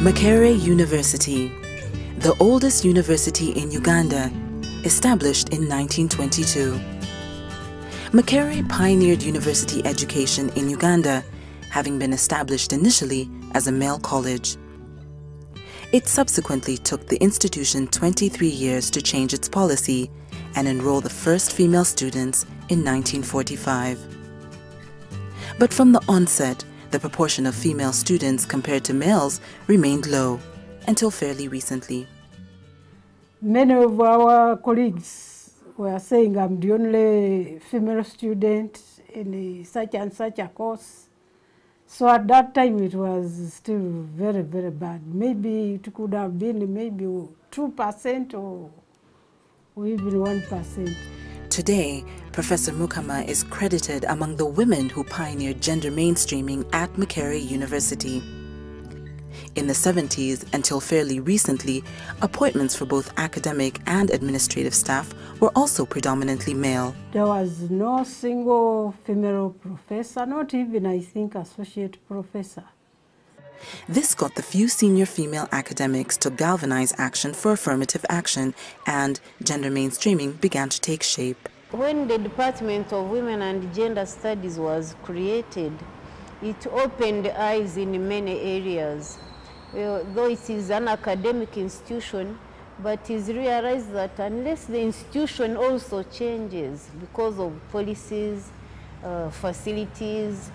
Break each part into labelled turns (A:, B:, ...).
A: Makerere University, the oldest university in Uganda, established in 1922. Makerere pioneered university education in Uganda, having been established initially as a male college. It subsequently took the institution 23 years to change its policy and enroll the first female students in 1945. But from the onset, the proportion of female students compared to males remained low until fairly recently.
B: Many of our colleagues were saying, I'm the only female student in such and such a course. So at that time it was still very, very bad. Maybe it could have been maybe 2% or even 1%.
A: Today, Professor Mukama is credited among the women who pioneered gender mainstreaming at Makerere University. In the 70s until fairly recently, appointments for both academic and administrative staff were also predominantly male.
B: There was no single female professor, not even, I think, associate professor.
A: This got the few senior female academics to galvanize action for affirmative action, and gender mainstreaming began to take shape.
C: When the Department of Women and Gender Studies was created, it opened eyes in many areas. Though it is an academic institution, but it is realized that unless the institution also changes because of policies, facilities,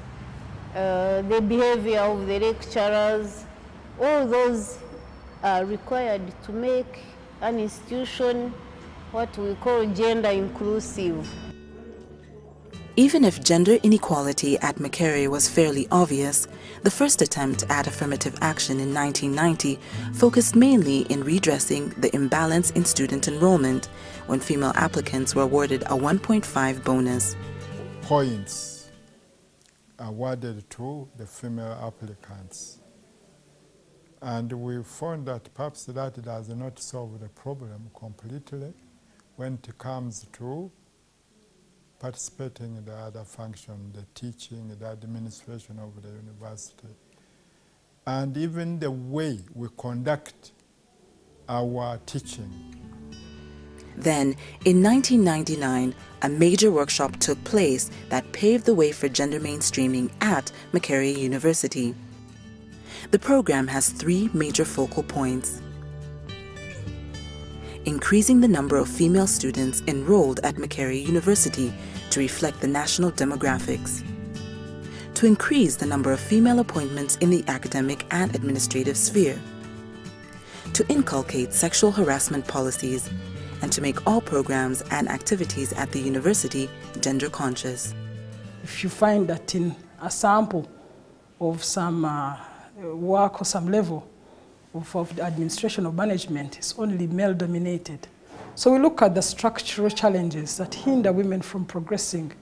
C: the behavior of the lecturers, all those are required to make an institution what we call gender inclusive.
A: Even if gender inequality at Makerere was fairly obvious, the first attempt at affirmative action in 1990 focused mainly in redressing the imbalance in student enrollment when female applicants were awarded a 1.5 bonus.
D: Points awarded to the female applicants. And we found that perhaps that does not solve the problem completely when it comes to participating in the other function, the teaching, the administration of the university, and even the way we conduct our teaching.
A: Then, in 1999, a major workshop took place that paved the way for gender mainstreaming at Makerere University. The program has three major focal points: increasing the number of female students enrolled at Makerere University to reflect the national demographics, to increase the number of female appointments in the academic and administrative sphere, to inculcate sexual harassment policies, and to make all programs and activities at the university gender conscious.
E: If you find that in a sample of some work or some level of the administration or management is only male dominated. So we look at the structural challenges that hinder women from progressing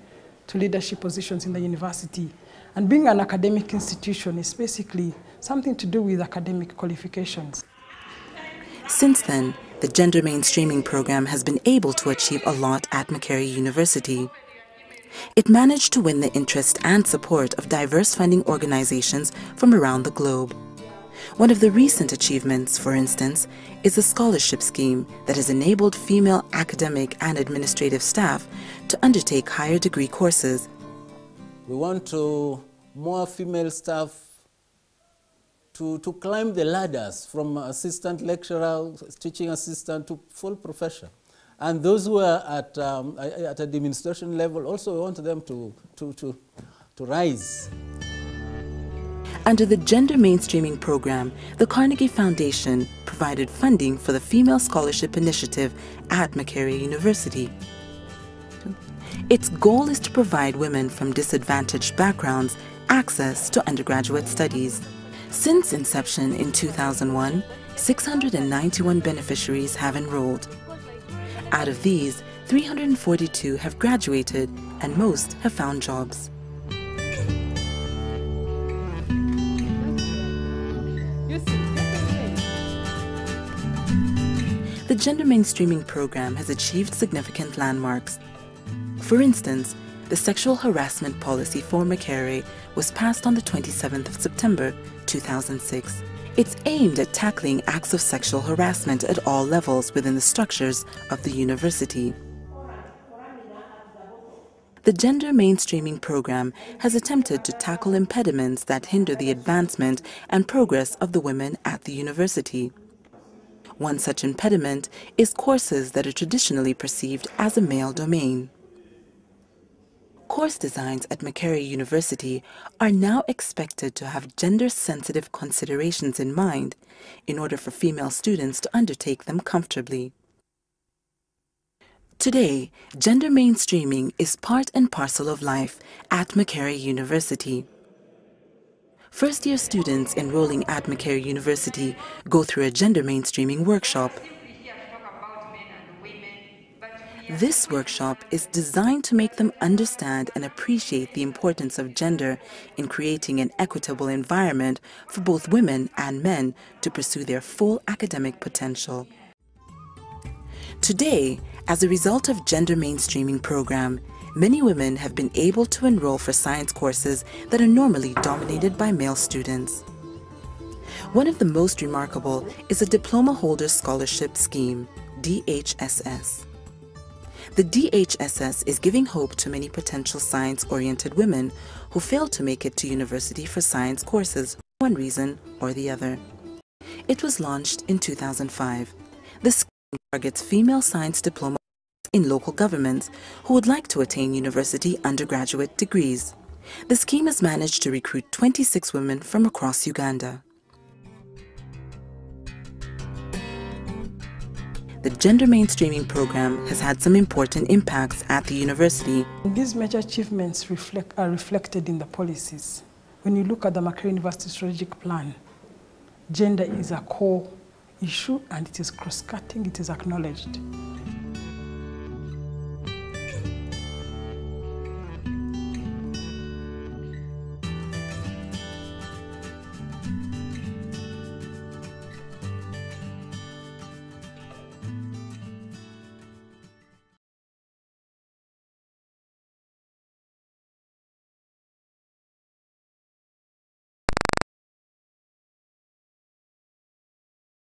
E: to leadership positions in the university. And being an academic institution is basically something to do with academic qualifications.
A: Since then, the gender mainstreaming program has been able to achieve a lot at Makerere University. It managed to win the interest and support of diverse funding organizations from around the globe. One of the recent achievements, for instance, is a scholarship scheme that has enabled female academic and administrative staff to undertake higher degree courses.
F: We want more female staff to climb the ladders from assistant lecturer, teaching assistant to full professor. And those who are at administration level, also we want them to rise.
A: Under the gender mainstreaming program, the Carnegie Foundation provided funding for the Female Scholarship Initiative at Makerere University. Its goal is to provide women from disadvantaged backgrounds access to undergraduate studies. Since inception in 2001, 691 beneficiaries have enrolled. Out of these, 342 have graduated and most have found jobs. The gender mainstreaming program has achieved significant landmarks. For instance, the sexual harassment policy for Makerere was passed on the 27th of September 2006. It's aimed at tackling acts of sexual harassment at all levels within the structures of the university. The gender mainstreaming program has attempted to tackle impediments that hinder the advancement and progress of the women at the university. One such impediment is courses that are traditionally perceived as a male domain. Course designs at Makerere University are now expected to have gender-sensitive considerations in mind in order for female students to undertake them comfortably. Today, gender mainstreaming is part and parcel of life at Makerere University. First-year students enrolling at Makerere University go through a gender mainstreaming workshop. This workshop is designed to make them understand and appreciate the importance of gender in creating an equitable environment for both women and men to pursue their full academic potential. Today, as a result of gender mainstreaming program, many women have been able to enroll for science courses that are normally dominated by male students. One of the most remarkable is a Diploma Holder Scholarship Scheme, DHSS. The DHSS is giving hope to many potential science-oriented women who failed to make it to university for science courses for one reason or the other. It was launched in 2005. The scheme targets female science diploma in local governments who would like to attain university undergraduate degrees. The scheme has managed to recruit 26 women from across Uganda. The gender mainstreaming program has had some important impacts at the university.
E: These major achievements are reflected in the policies. When you look at the Makerere University strategic plan, gender is a core issue and it is cross-cutting, it is acknowledged.